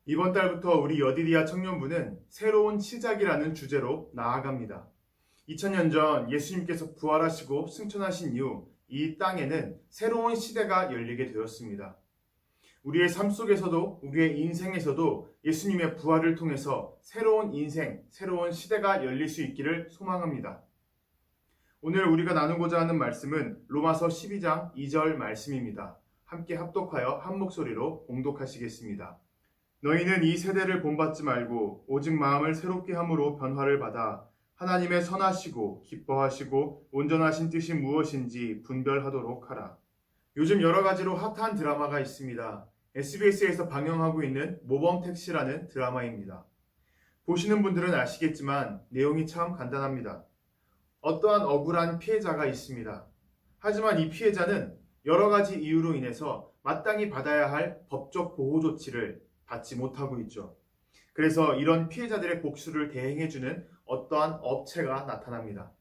이번 달부터 우리 여디디아 청년부는 새로운 시작이라는 주제로 나아갑니다. 2000년 전 예수님께서 부활하시고 승천하신 이후 이 땅에는 새로운 시대가 열리게 되었습니다. 우리의 삶 속에서도 우리의 인생에서도 예수님의 부활을 통해서 새로운 인생, 새로운 시대가 열릴 수 있기를 소망합니다. 오늘 우리가 나누고자 하는 말씀은 로마서 12장 2절 말씀입니다. 함께 합독하여 한 목소리로 봉독하시겠습니다. 너희는 이 세대를 본받지 말고 오직 마음을 새롭게 함으로 변화를 받아 하나님의 선하시고 기뻐하시고 온전하신 뜻이 무엇인지 분별하도록 하라. 요즘 여러 가지로 핫한 드라마가 있습니다. SBS에서 방영하고 있는 모범택시라는 드라마입니다. 보시는 분들은 아시겠지만 내용이 참 간단합니다. 어떠한 억울한 피해자가 있습니다. 하지만 이 피해자는 여러 가지 이유로 인해서 마땅히 받아야 할 법적 보호 조치를 받지 못하고 있죠. 그래서 이런 피해자들의 복수를 대행해주는 어떠한 업체가 나타납니다.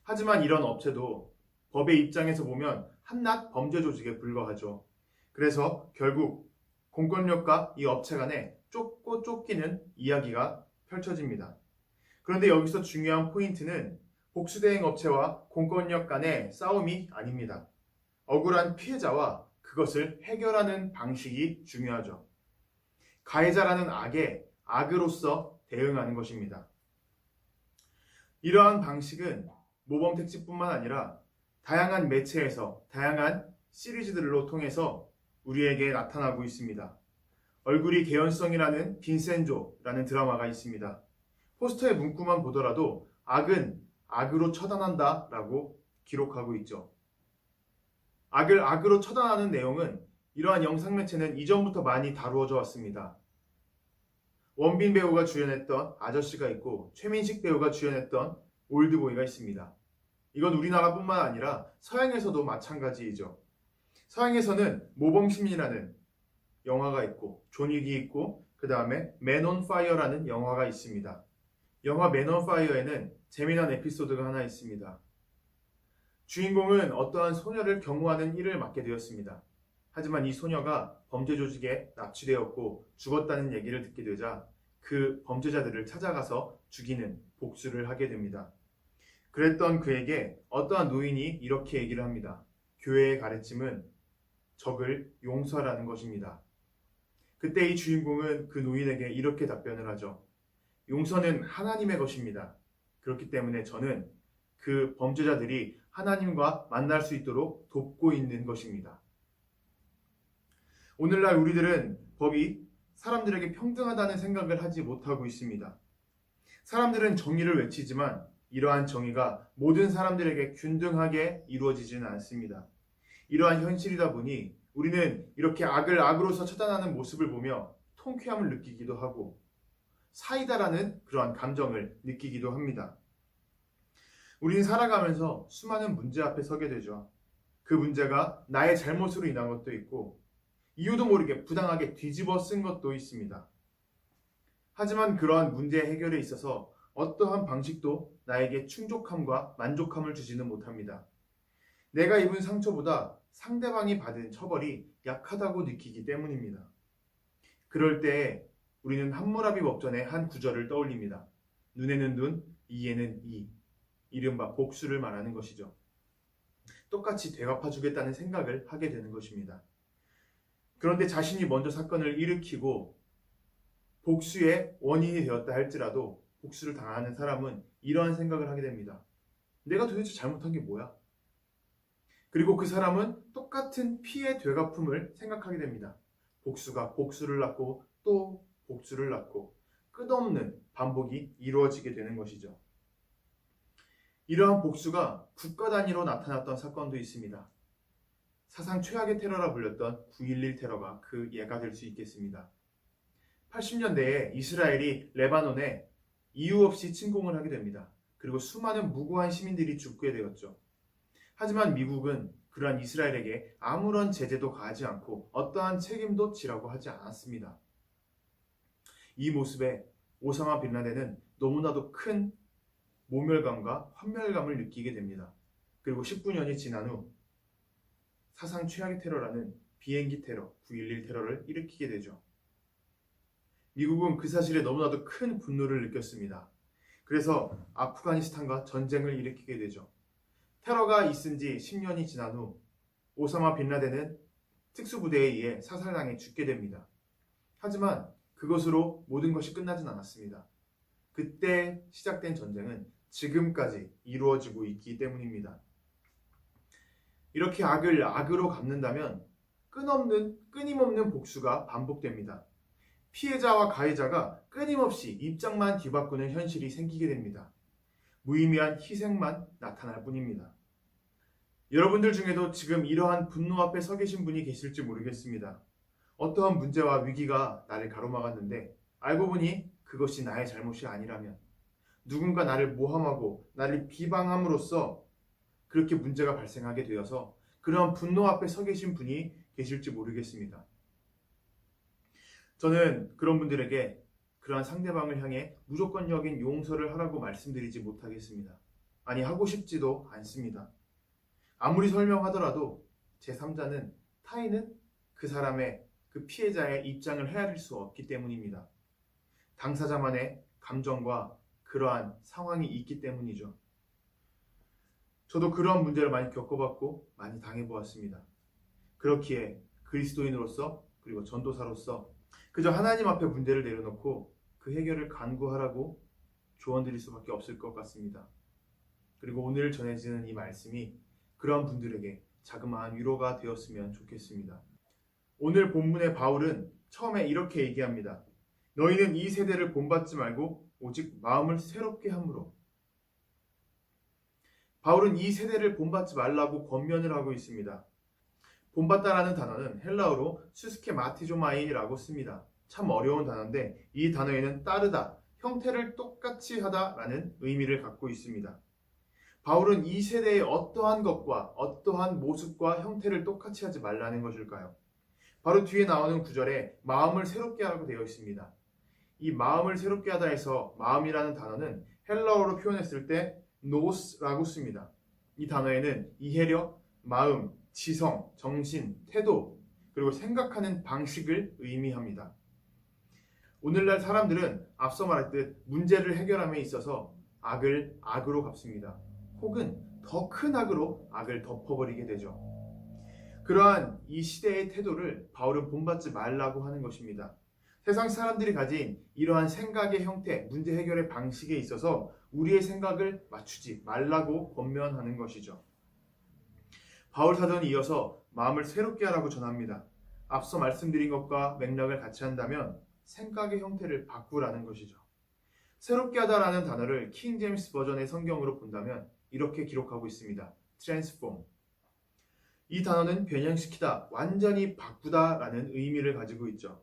하지만 이런 업체도 법의 입장에서 보면 한낱 범죄 조직에 불과하죠. 그래서 결국 공권력과 이 업체 간에 쫓고 쫓기는 이야기가 펼쳐집니다. 그런데 여기서 중요한 포인트는 복수대행 업체와 공권력 간의 싸움이 아닙니다. 억울한 피해자와 그것을 해결하는 방식이 중요하죠. 가해자라는 악에 악으로서 대응하는 것입니다. 이러한 방식은 모범택시뿐만 아니라 다양한 매체에서 다양한 시리즈들로 통해서 우리에게 나타나고 있습니다. 얼굴이 개연성이라는 빈센조라는 드라마가 있습니다. 포스터의 문구만 보더라도 악은 악으로 처단한다 라고 기록하고 있죠. 악을 악으로 처단하는 내용은 이러한 영상매체는 이전부터 많이 다루어져 왔습니다. 원빈 배우가 주연했던 아저씨가 있고 최민식 배우가 주연했던 올드보이가 있습니다. 이건 우리나라뿐만 아니라 서양에서도 마찬가지이죠. 서양에서는 모범심리라는 영화가 있고 존 윅이 있고 그 다음에 맨 온 파이어라는 영화가 있습니다. 영화 맨 온 파이어에는 재미난 에피소드가 하나 있습니다. 주인공은 어떠한 소녀를 경호하는 일을 맡게 되었습니다. 하지만 이 소녀가 범죄 조직에 납치되었고 죽었다는 얘기를 듣게 되자 그 범죄자들을 찾아가서 죽이는 복수를 하게 됩니다. 그랬던 그에게 어떠한 노인이 이렇게 얘기를 합니다. 교회의 가르침은 적을 용서하라는 것입니다. 그때 이 주인공은 그 노인에게 이렇게 답변을 하죠. 용서는 하나님의 것입니다. 그렇기 때문에 저는 그 범죄자들이 하나님과 만날 수 있도록 돕고 있는 것입니다. 오늘날 우리들은 법이 사람들에게 평등하다는 생각을 하지 못하고 있습니다. 사람들은 정의를 외치지만 이러한 정의가 모든 사람들에게 균등하게 이루어지지는 않습니다. 이러한 현실이다 보니 우리는 이렇게 악을 악으로서 처단하는 모습을 보며 통쾌함을 느끼기도 하고 사이다라는 그러한 감정을 느끼기도 합니다. 우리는 살아가면서 수많은 문제 앞에 서게 되죠. 그 문제가 나의 잘못으로 인한 것도 있고 이유도 모르게 부당하게 뒤집어 쓴 것도 있습니다. 하지만 그러한 문제 해결에 있어서 어떠한 방식도 나에게 충족함과 만족함을 주지는 못합니다. 내가 입은 상처보다 상대방이 받은 처벌이 약하다고 느끼기 때문입니다. 그럴 때 우리는 함무라비 법전의 한 구절을 떠올립니다. 눈에는 눈, 이에는 이. 이른바 복수를 말하는 것이죠. 똑같이 되갚아주겠다는 생각을 하게 되는 것입니다. 그런데 자신이 먼저 사건을 일으키고 복수의 원인이 되었다 할지라도 복수를 당하는 사람은 이러한 생각을 하게 됩니다. 내가 도대체 잘못한 게 뭐야? 그리고 그 사람은 똑같은 피해 되갚음을 생각하게 됩니다. 복수가 복수를 낳고 또 복수를 낳고 끝없는 반복이 이루어지게 되는 것이죠. 이러한 복수가 국가 단위로 나타났던 사건도 있습니다. 사상 최악의 테러라 불렸던 9.11 테러가 그 예가 될 수 있겠습니다. 80년대에 이스라엘이 레바논에 이유 없이 침공을 하게 됩니다. 그리고 수많은 무고한 시민들이 죽게 되었죠. 하지만 미국은 그러한 이스라엘에게 아무런 제재도 가하지 않고 어떠한 책임도 지라고 하지 않았습니다. 이 모습에 오사마 빈 라덴은 너무나도 큰 모멸감과 환멸감을 느끼게 됩니다. 그리고 19년이 지난 후 사상 최악의 테러라는 비행기 테러, 9.11 테러를 일으키게 되죠. 미국은 그 사실에 너무나도 큰 분노를 느꼈습니다. 그래서 아프가니스탄과 전쟁을 일으키게 되죠. 테러가 있은 지 10년이 지난 후 오사마 빈 라덴은 특수부대에 의해 사살당해 죽게 됩니다. 하지만 그것으로 모든 것이 끝나진 않았습니다. 그때 시작된 전쟁은 지금까지 이루어지고 있기 때문입니다. 이렇게 악을 악으로 갚는다면 끊임없는 복수가 반복됩니다. 피해자와 가해자가 끊임없이 입장만 뒤바꾸는 현실이 생기게 됩니다. 무의미한 희생만 나타날 뿐입니다. 여러분들 중에도 지금 이러한 분노 앞에 서 계신 분이 계실지 모르겠습니다. 어떠한 문제와 위기가 나를 가로막았는데 알고 보니 그것이 나의 잘못이 아니라면, 누군가 나를 모함하고 나를 비방함으로써 그렇게 문제가 발생하게 되어서 그러한 분노 앞에 서 계신 분이 계실지 모르겠습니다. 저는 그런 분들에게 그러한 상대방을 향해 무조건적인 용서를 하라고 말씀드리지 못하겠습니다. 아니, 하고 싶지도 않습니다. 아무리 설명하더라도 제3자는, 타인은 그 사람의, 그 피해자의 입장을 헤아릴 수 없기 때문입니다. 당사자만의 감정과 그러한 상황이 있기 때문이죠. 저도 그러한 문제를 많이 겪어봤고 많이 당해보았습니다. 그렇기에 그리스도인으로서, 그리고 전도사로서 그저 하나님 앞에 문제를 내려놓고 그 해결을 간구하라고 조언드릴 수밖에 없을 것 같습니다. 그리고 오늘 전해지는 이 말씀이 그러한 분들에게 자그마한 위로가 되었으면 좋겠습니다. 오늘 본문의 바울은 처음에 이렇게 얘기합니다. 너희는 이 세대를 본받지 말고 오직 마음을 새롭게 함으로. 바울은 이 세대를 본받지 말라고 권면을 하고 있습니다. 본받다라는 단어는 헬라어로 수스케마티조마이라고 씁니다. 참 어려운 단어인데 이 단어에는 따르다, 형태를 똑같이 하다라는 의미를 갖고 있습니다. 바울은 이 세대의 어떠한 것과 어떠한 모습과 형태를 똑같이 하지 말라는 것일까요? 바로 뒤에 나오는 구절에 마음을 새롭게 하라고 되어 있습니다. 이 마음을 새롭게 하다 해서 마음이라는 단어는 헬라어로 표현했을 때 노스라고 씁니다. 이 단어에는 이해력, 마음, 지성, 정신, 태도, 그리고 생각하는 방식을 의미합니다. 오늘날 사람들은 앞서 말했듯 문제를 해결함에 있어서 악을 악으로 갚습니다. 혹은 더 큰 악으로 악을 덮어버리게 되죠. 그러한 이 시대의 태도를 바울은 본받지 말라고 하는 것입니다. 세상 사람들이 가진 이러한 생각의 형태, 문제 해결의 방식에 있어서 우리의 생각을 맞추지 말라고 권면하는 것이죠. 바울 사도는 이어서 마음을 새롭게 하라고 전합니다. 앞서 말씀드린 것과 맥락을 같이 한다면 생각의 형태를 바꾸라는 것이죠. 새롭게 하다라는 단어를 킹 제임스 버전의 성경으로 본다면 이렇게 기록하고 있습니다. transform. 이 단어는 변형시키다, 완전히 바꾸다라는 의미를 가지고 있죠.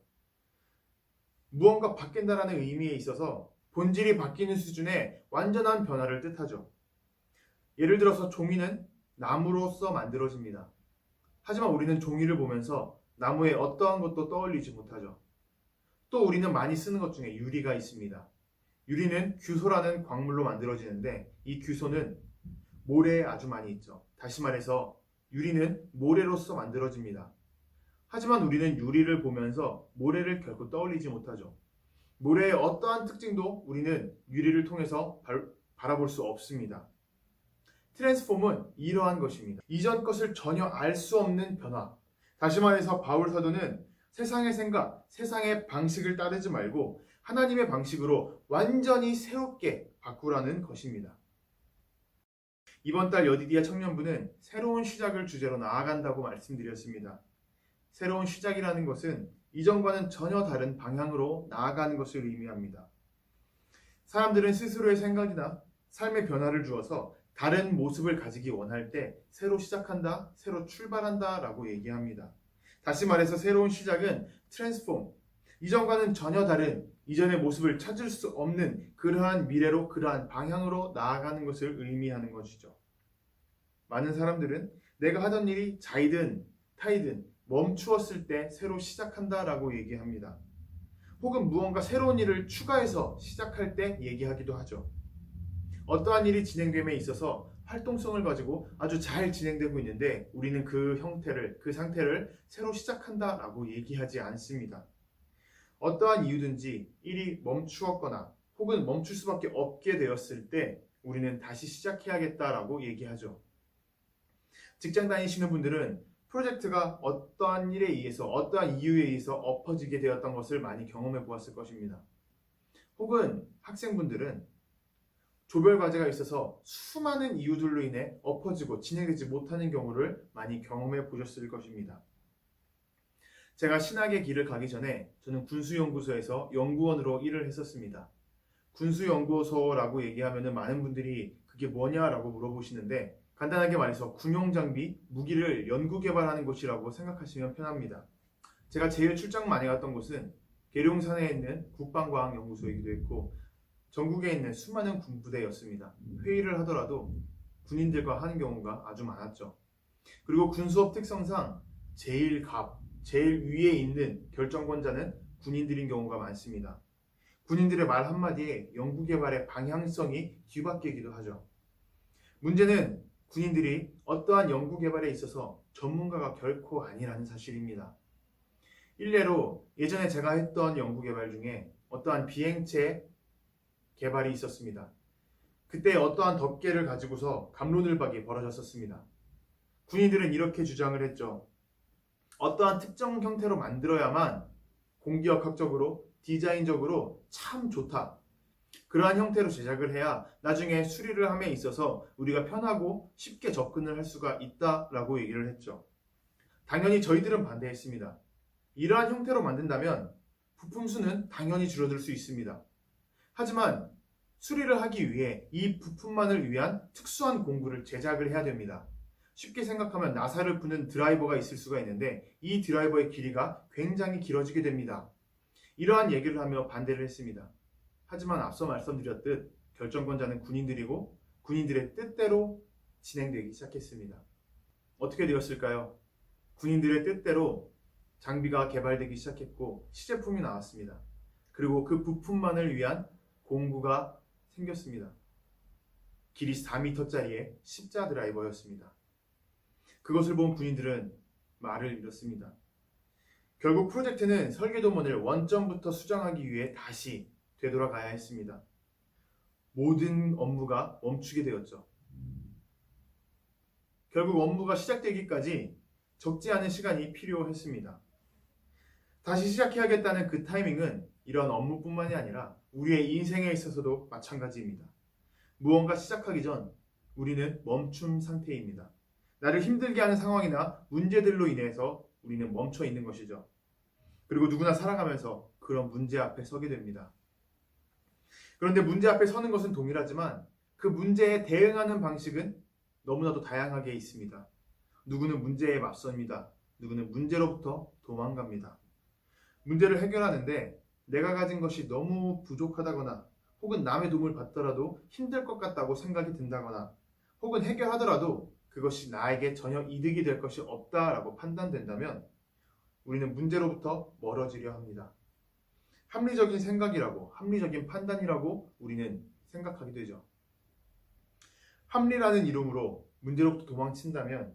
무언가 바뀐다라는 의미에 있어서 본질이 바뀌는 수준의 완전한 변화를 뜻하죠. 예를 들어서 종이는 나무로서 만들어집니다. 하지만 우리는 종이를 보면서 나무의 어떠한 것도 떠올리지 못하죠. 또 우리는 많이 쓰는 것 중에 유리가 있습니다. 유리는 규소라는 광물로 만들어지는데 이 규소는 모래에 아주 많이 있죠. 다시 말해서 유리는 모래로서 만들어집니다. 하지만 우리는 유리를 보면서 모래를 결코 떠올리지 못하죠. 모래의 어떠한 특징도 우리는 유리를 통해서 바라볼 수 없습니다. 트랜스폼은 이러한 것입니다. 이전 것을 전혀 알 수 없는 변화. 다시 말해서 바울 사도는 세상의 생각, 세상의 방식을 따르지 말고 하나님의 방식으로 완전히 새롭게 바꾸라는 것입니다. 이번 달 여디디아 청년부는 새로운 시작을 주제로 나아간다고 말씀드렸습니다. 새로운 시작이라는 것은 이전과는 전혀 다른 방향으로 나아가는 것을 의미합니다. 사람들은 스스로의 생각이나 삶의 변화를 주어서 다른 모습을 가지기 원할 때 새로 시작한다, 새로 출발한다 라고 얘기합니다. 다시 말해서 새로운 시작은 트랜스폼, 이전과는 전혀 다른 이전의 모습을 찾을 수 없는 그러한 미래로, 그러한 방향으로 나아가는 것을 의미하는 것이죠. 많은 사람들은 내가 하던 일이 자이든 타이든 멈추었을 때 새로 시작한다라고 얘기합니다. 혹은 무언가 새로운 일을 추가해서 시작할 때 얘기하기도 하죠. 어떠한 일이 진행됨에 있어서 활동성을 가지고 아주 잘 진행되고 있는데 우리는 그 형태를, 그 상태를 새로 시작한다라고 얘기하지 않습니다. 어떠한 이유든지 일이 멈추었거나 혹은 멈출 수밖에 없게 되었을 때 우리는 다시 시작해야겠다라고 얘기하죠. 직장 다니시는 분들은 프로젝트가 어떠한 일에 의해서 어떠한 이유에 의해서 엎어지게 되었던 것을 많이 경험해 보았을 것입니다. 혹은 학생분들은 조별 과제가 있어서 수많은 이유들로 인해 엎어지고 진행되지 못하는 경우를 많이 경험해 보셨을 것입니다. 제가 신학의 길을 가기 전에 저는 군수연구소에서 연구원으로 일을 했었습니다. 군수연구소라고 얘기하면 많은 분들이 그게 뭐냐라고 물어보시는데 간단하게 말해서 군용장비, 무기를 연구개발하는 곳이라고 생각하시면 편합니다. 제가 제일 출장 많이 갔던 곳은 계룡산에 있는 국방과학연구소이기도 했고 전국에 있는 수많은 군부대였습니다. 회의를 하더라도 군인들과 하는 경우가 아주 많았죠. 그리고 군수업 특성상 제일 위에 있는 결정권자는 군인들인 경우가 많습니다. 군인들의 말 한마디에 연구개발의 방향성이 뒤바뀌기도 하죠. 문제는 군인들이 어떠한 연구개발에 있어서 전문가가 결코 아니라는 사실입니다. 일례로 예전에 제가 했던 연구개발 중에 어떠한 비행체 개발이 있었습니다. 그때 어떠한 덮개를 가지고서 갑론을박이 벌어졌었습니다. 군인들은 이렇게 주장을 했죠. 어떠한 특정 형태로 만들어야만 공기역학적으로 디자인적으로 참 좋다. 그러한 형태로 제작을 해야 나중에 수리를 함에 있어서 우리가 편하고 쉽게 접근을 할 수가 있다라고 얘기를 했죠. 당연히 저희들은 반대했습니다. 이러한 형태로 만든다면 부품 수는 당연히 줄어들 수 있습니다. 하지만 수리를 하기 위해 이 부품만을 위한 특수한 공구를 제작을 해야 됩니다. 쉽게 생각하면 나사를 푸는 드라이버가 있을 수가 있는데 이 드라이버의 길이가 굉장히 길어지게 됩니다. 이러한 얘기를 하며 반대를 했습니다. 하지만 앞서 말씀드렸듯 결정권자는 군인들이고 군인들의 뜻대로 진행되기 시작했습니다. 어떻게 되었을까요? 군인들의 뜻대로 장비가 개발되기 시작했고 시제품이 나왔습니다. 그리고 그 부품만을 위한 공구가 생겼습니다. 길이 4m짜리의 십자 드라이버였습니다. 그것을 본 군인들은 말을 잃었습니다. 결국 프로젝트는 설계도문을 원점부터 수정하기 위해 다시 되돌아가야 했습니다. 모든 업무가 멈추게 되었죠. 결국 업무가 시작되기까지 적지 않은 시간이 필요했습니다. 다시 시작해야겠다는 그 타이밍은 이런 업무뿐만이 아니라 우리의 인생에 있어서도 마찬가지입니다. 무언가 시작하기 전 우리는 멈춤 상태입니다. 나를 힘들게 하는 상황이나 문제들로 인해서 우리는 멈춰 있는 것이죠. 그리고 누구나 살아가면서 그런 문제 앞에 서게 됩니다. 그런데 문제 앞에 서는 것은 동일하지만 그 문제에 대응하는 방식은 너무나도 다양하게 있습니다. 누구는 문제에 맞섭니다. 누구는 문제로부터 도망갑니다. 문제를 해결하는데 내가 가진 것이 너무 부족하다거나 혹은 남의 도움을 받더라도 힘들 것 같다고 생각이 든다거나 혹은 해결하더라도 그것이 나에게 전혀 이득이 될 것이 없다라고 판단된다면 우리는 문제로부터 멀어지려 합니다. 합리적인 생각이라고, 합리적인 판단이라고 우리는 생각하게 되죠. 합리라는 이름으로 문제로부터 도망친다면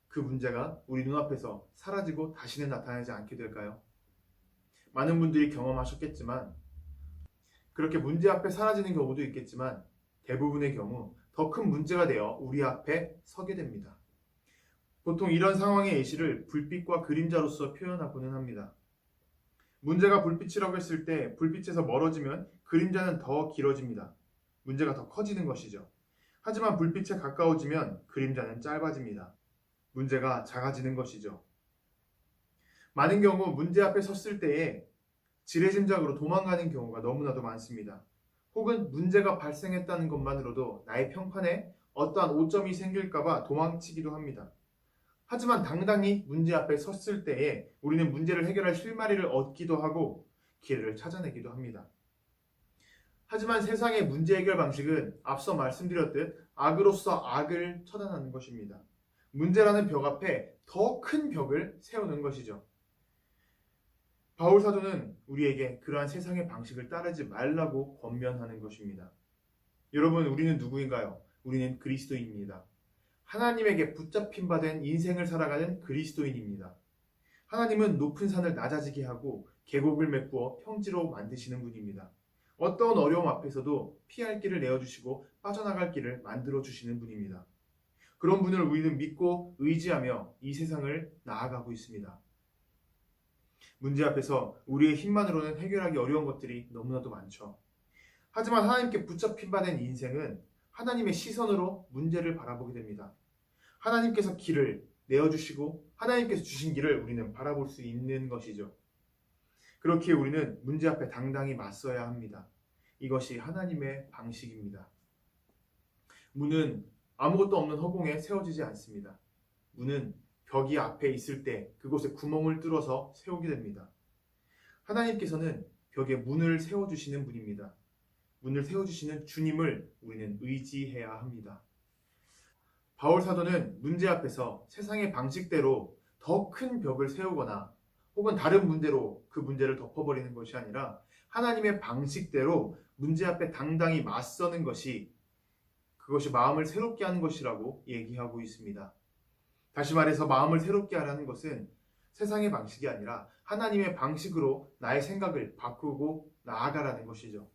그 문제가 우리 눈앞에서 사라지고 다시는 나타나지 않게 될까요? 많은 분들이 경험하셨겠지만 그렇게 문제 앞에 사라지는 경우도 있겠지만 대부분의 경우 더 큰 문제가 되어 우리 앞에 서게 됩니다. 보통 이런 상황의 예시를 불빛과 그림자로서 표현하고는 합니다. 문제가 불빛이라고 했을 때 불빛에서 멀어지면 그림자는 더 길어집니다. 문제가 더 커지는 것이죠. 하지만 불빛에 가까워지면 그림자는 짧아집니다. 문제가 작아지는 것이죠. 많은 경우 문제 앞에 섰을 때에 지레짐작으로 도망가는 경우가 너무나도 많습니다. 혹은 문제가 발생했다는 것만으로도 나의 평판에 어떠한 오점이 생길까봐 도망치기도 합니다. 하지만 당당히 문제 앞에 섰을 때에 우리는 문제를 해결할 실마리를 얻기도 하고 길을 찾아내기도 합니다. 하지만 세상의 문제 해결 방식은 앞서 말씀드렸듯 악으로서 악을 처단하는 것입니다. 문제라는 벽 앞에 더 큰 벽을 세우는 것이죠. 바울 사도는 우리에게 그러한 세상의 방식을 따르지 말라고 권면하는 것입니다. 여러분, 우리는 누구인가요? 우리는 그리스도인입니다. 하나님에게 붙잡힌 바 된 인생을 살아가는 그리스도인입니다. 하나님은 높은 산을 낮아지게 하고 계곡을 메꾸어 평지로 만드시는 분입니다. 어떠한 어려움 앞에서도 피할 길을 내어주시고 빠져나갈 길을 만들어주시는 분입니다. 그런 분을 우리는 믿고 의지하며 이 세상을 나아가고 있습니다. 문제 앞에서 우리의 힘만으로는 해결하기 어려운 것들이 너무나도 많죠. 하지만 하나님께 붙잡힌 바 된 인생은 하나님의 시선으로 문제를 바라보게 됩니다. 하나님께서 길을 내어주시고 하나님께서 주신 길을 우리는 바라볼 수 있는 것이죠. 그렇기에 우리는 문제 앞에 당당히 맞서야 합니다. 이것이 하나님의 방식입니다. 문은 아무것도 없는 허공에 세워지지 않습니다. 문은 벽이 앞에 있을 때 그곳에 구멍을 뚫어서 세우게 됩니다. 하나님께서는 벽에 문을 세워주시는 분입니다. 문을 세워주시는 주님을 우리는 의지해야 합니다. 바울 사도는 문제 앞에서 세상의 방식대로 더 큰 벽을 세우거나 혹은 다른 문제로 그 문제를 덮어버리는 것이 아니라 하나님의 방식대로 문제 앞에 당당히 맞서는 것이 그것이 마음을 새롭게 하는 것이라고 얘기하고 있습니다. 다시 말해서 마음을 새롭게 하라는 것은 세상의 방식이 아니라 하나님의 방식으로 나의 생각을 바꾸고 나아가라는 것이죠.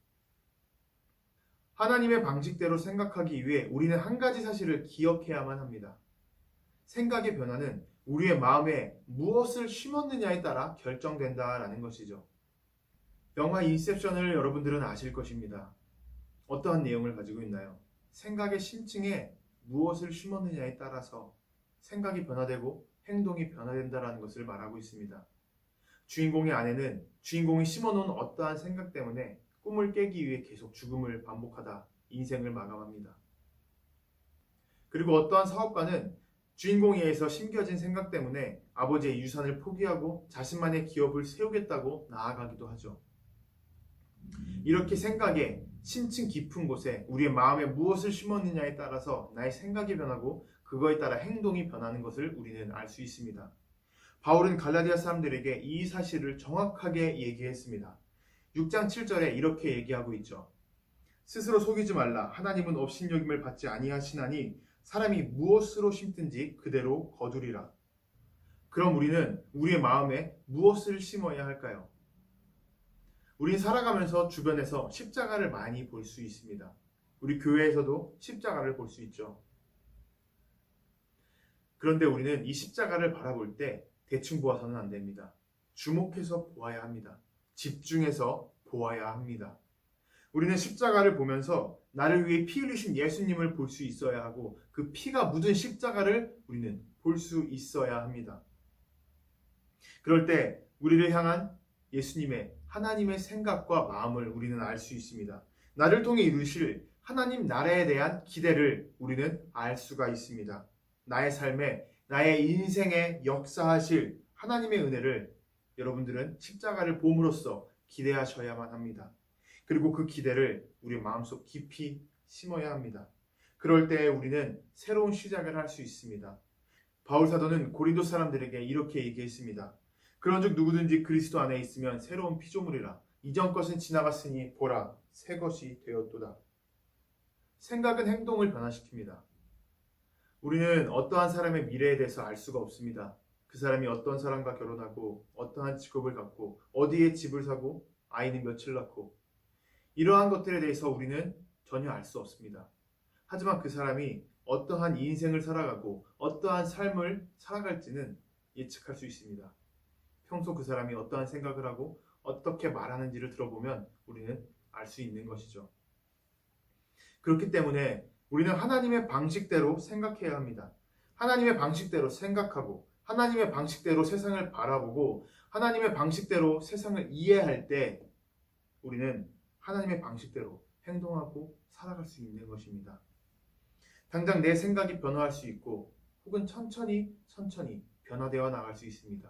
하나님의 방식대로 생각하기 위해 우리는 한 가지 사실을 기억해야만 합니다. 생각의 변화는 우리의 마음에 무엇을 심었느냐에 따라 결정된다라는 것이죠. 영화 인셉션을 여러분들은 아실 것입니다. 어떠한 내용을 가지고 있나요? 생각의 심층에 무엇을 심었느냐에 따라서 생각이 변화되고 행동이 변화된다라는 것을 말하고 있습니다. 주인공의 아내는 주인공이 심어놓은 어떠한 생각 때문에 꿈을 깨기 위해 계속 죽음을 반복하다 인생을 마감합니다. 그리고 어떠한 사업가는 주인공에 의해서 심겨진 생각 때문에 아버지의 유산을 포기하고 자신만의 기업을 세우겠다고 나아가기도 하죠. 이렇게 생각의 심층 깊은 곳에 우리의 마음에 무엇을 심었느냐에 따라서 나의 생각이 변하고 그거에 따라 행동이 변하는 것을 우리는 알 수 있습니다. 바울은 갈라디아 사람들에게 이 사실을 정확하게 얘기했습니다. 6장 7절에 이렇게 얘기하고 있죠. 스스로 속이지 말라. 하나님은 업신여김을 받지 아니하시나니 사람이 무엇으로 심든지 그대로 거두리라. 그럼 우리는 우리의 마음에 무엇을 심어야 할까요? 우린 살아가면서 주변에서 십자가를 많이 볼 수 있습니다. 우리 교회에서도 십자가를 볼 수 있죠. 그런데 우리는 이 십자가를 바라볼 때 대충 보아서는 안 됩니다. 주목해서 보아야 합니다. 집중해서 보아야 합니다. 우리는 십자가를 보면서 나를 위해 피 흘리신 예수님을 볼 수 있어야 하고 그 피가 묻은 십자가를 우리는 볼 수 있어야 합니다. 그럴 때 우리를 향한 예수님의 하나님의 생각과 마음을 우리는 알 수 있습니다. 나를 통해 이루실 하나님 나라에 대한 기대를 우리는 알 수가 있습니다. 나의 삶에 나의 인생에 역사하실 하나님의 은혜를 여러분들은 십자가를 봄으로써 기대하셔야만 합니다. 그리고 그 기대를 우리 마음속 깊이 심어야 합니다. 그럴 때 우리는 새로운 시작을 할 수 있습니다. 바울 사도는 고린도 사람들에게 이렇게 얘기했습니다. 그런즉 누구든지 그리스도 안에 있으면 새로운 피조물이라. 이전 것은 지나갔으니 보라 새 것이 되었도다. 생각은 행동을 변화시킵니다. 우리는 어떠한 사람의 미래에 대해서 알 수가 없습니다. 그 사람이 어떤 사람과 결혼하고 어떠한 직업을 갖고 어디에 집을 사고 아이는 며칠 낳고 이러한 것들에 대해서 우리는 전혀 알 수 없습니다. 하지만 그 사람이 어떠한 인생을 살아가고 어떠한 삶을 살아갈지는 예측할 수 있습니다. 평소 그 사람이 어떠한 생각을 하고 어떻게 말하는지를 들어보면 우리는 알 수 있는 것이죠. 그렇기 때문에 우리는 하나님의 방식대로 생각해야 합니다. 하나님의 방식대로 생각하고 하나님의 방식대로 세상을 바라보고 하나님의 방식대로 세상을 이해할 때 우리는 하나님의 방식대로 행동하고 살아갈 수 있는 것입니다. 당장 내 생각이 변화할 수 있고 혹은 천천히 변화되어 나갈 수 있습니다.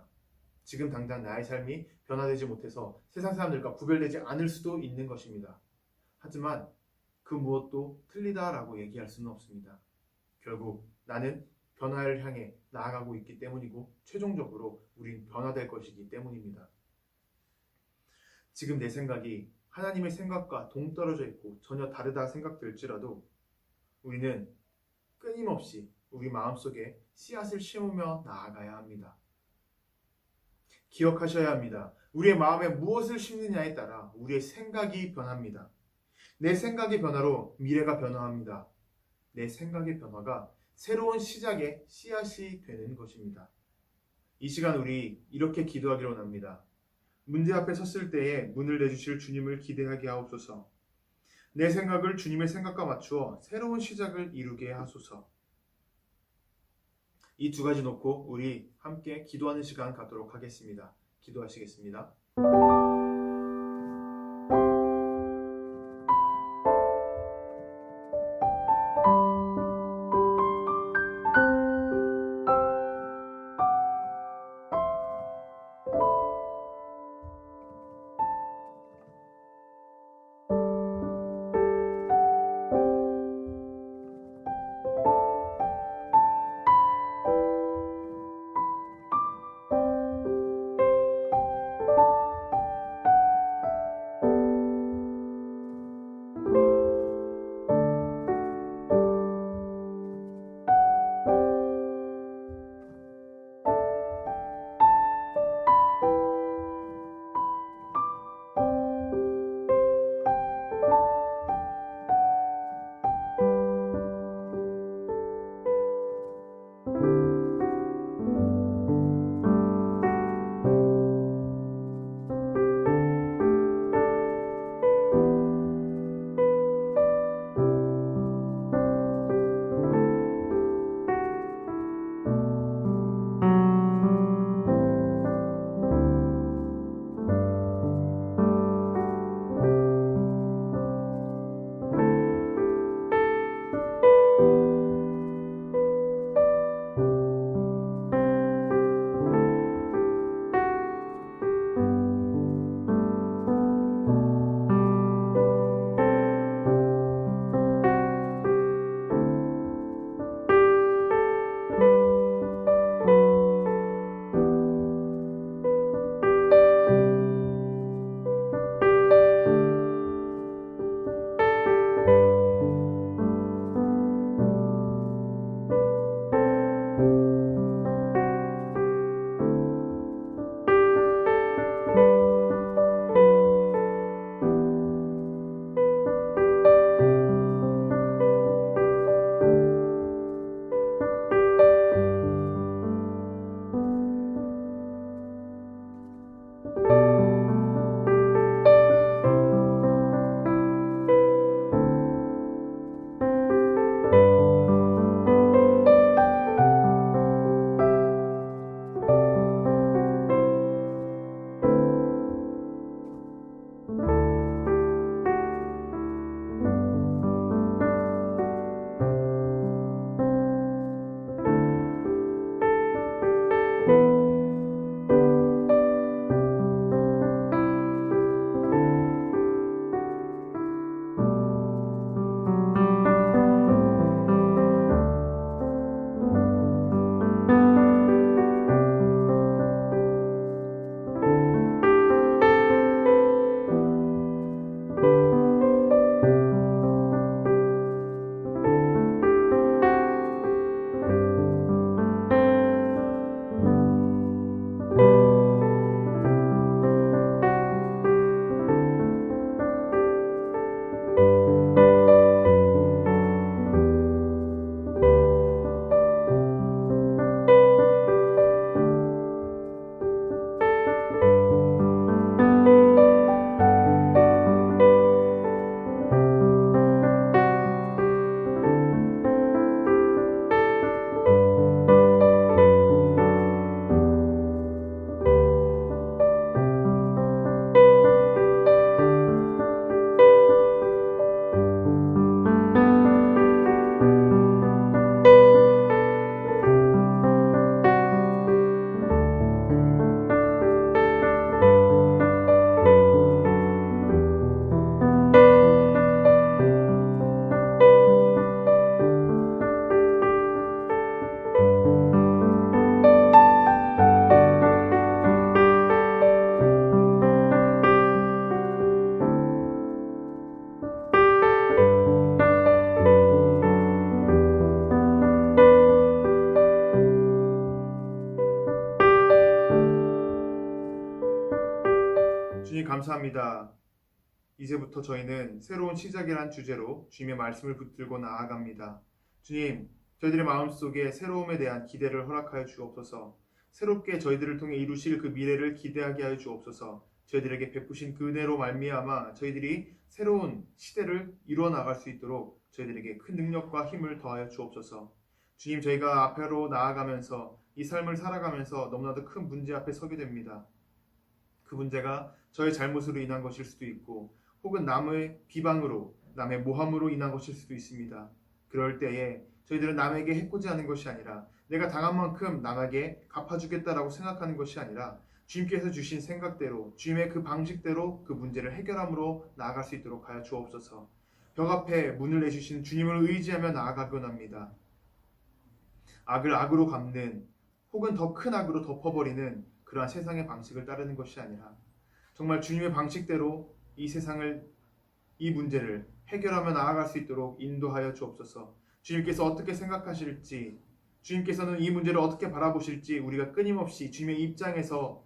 지금 당장 나의 삶이 변화되지 못해서 세상 사람들과 구별되지 않을 수도 있는 것입니다. 하지만 그 무엇도 틀리다라고 얘기할 수는 없습니다. 결국 나는 변화를 향해 나아가고 있기 때문이고 최종적으로 우린 변화될 것이기 때문입니다. 지금 내 생각이 하나님의 생각과 동떨어져 있고 전혀 다르다 생각될지라도 우리는 끊임없이 우리 마음속에 씨앗을 심으며 나아가야 합니다. 기억하셔야 합니다. 우리의 마음에 무엇을 심느냐에 따라 우리의 생각이 변합니다. 내 생각의 변화로 미래가 변화합니다. 내 생각의 변화가 새로운 시작의 씨앗이 되는 것입니다. 이 시간 우리 이렇게 기도하기로 합니다. 문제 앞에 섰을 때에 문을 내주실 주님을 기대하게 하옵소서. 내 생각을 주님의 생각과 맞추어 새로운 시작을 이루게 하소서. 이 두 가지 놓고 우리 함께 기도하는 시간 갖도록 하겠습니다. 기도하시겠습니다. 주님 감사합니다. 이제부터 저희는 새로운 시작이란 주제로 주님의 말씀을 붙들고 나아갑니다. 주님, 저희들의 마음속에 새로움에 대한 기대를 허락하여 주옵소서. 새롭게 저희들을 통해 이루실 그 미래를 기대하게 하여 주옵소서. 저희들에게 베푸신 그 은혜로 말미암아 저희들이 새로운 시대를 이루어 나갈 수 있도록 저희들에게 큰 능력과 힘을 더하여 주옵소서. 주님, 저희가 앞으로 나아가면서 이 삶을 살아가면서 너무나도 큰 문제 앞에 서게 됩니다. 그 문제가 저의 잘못으로 인한 것일 수도 있고 혹은 남의 비방으로, 남의 모함으로 인한 것일 수도 있습니다. 그럴 때에 저희들은 남에게 해코지 하는 것이 아니라 내가 당한 만큼 남에게 갚아주겠다라고 생각하는 것이 아니라 주님께서 주신 생각대로, 주님의 그 방식대로 그 문제를 해결함으로 나아갈 수 있도록 하여 주옵소서. 벽 앞에 문을 내주신 주님을 의지하며 나아가곤 합니다. 악을 악으로 갚는 혹은 더 큰 악으로 덮어버리는 그러한 세상의 방식을 따르는 것이 아니라 정말 주님의 방식대로 이 세상을, 이 문제를 해결하며 나아갈 수 있도록 인도하여 주옵소서. 주님께서 어떻게 생각하실지, 주님께서는 이 문제를 어떻게 바라보실지 우리가 끊임없이 주님의 입장에서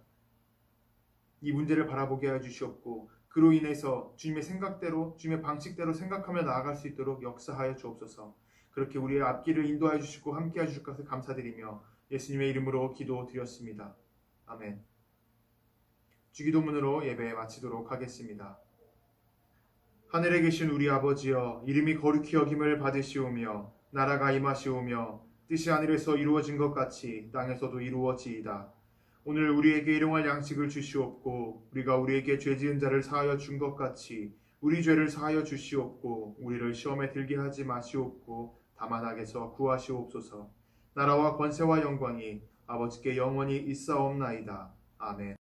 이 문제를 바라보게 하여 주시옵고 그로 인해서 주님의 생각대로, 주님의 방식대로 생각하며 나아갈 수 있도록 역사하여 주옵소서. 그렇게 우리의 앞길을 인도하여 주시고 함께해 주실 것을 감사드리며 예수님의 이름으로 기도드렸습니다. 아멘. 주기도문으로 예배 마치도록 하겠습니다. 하늘에 계신 우리 아버지여, 이름이 거룩히 여김을 받으시오며 나라가 임하시오며 뜻이 하늘에서 이루어진 것 같이 땅에서도 이루어지이다. 오늘 우리에게 일용할 양식을 주시옵고 우리가 우리에게 죄 지은 자를 사하여 준 것 같이 우리 죄를 사하여 주시옵고 우리를 시험에 들게 하지 마시옵고 다만 악에서 구하시옵소서. 나라와 권세와 영광이 아버지께 영원히 있사옵나이다. 아멘.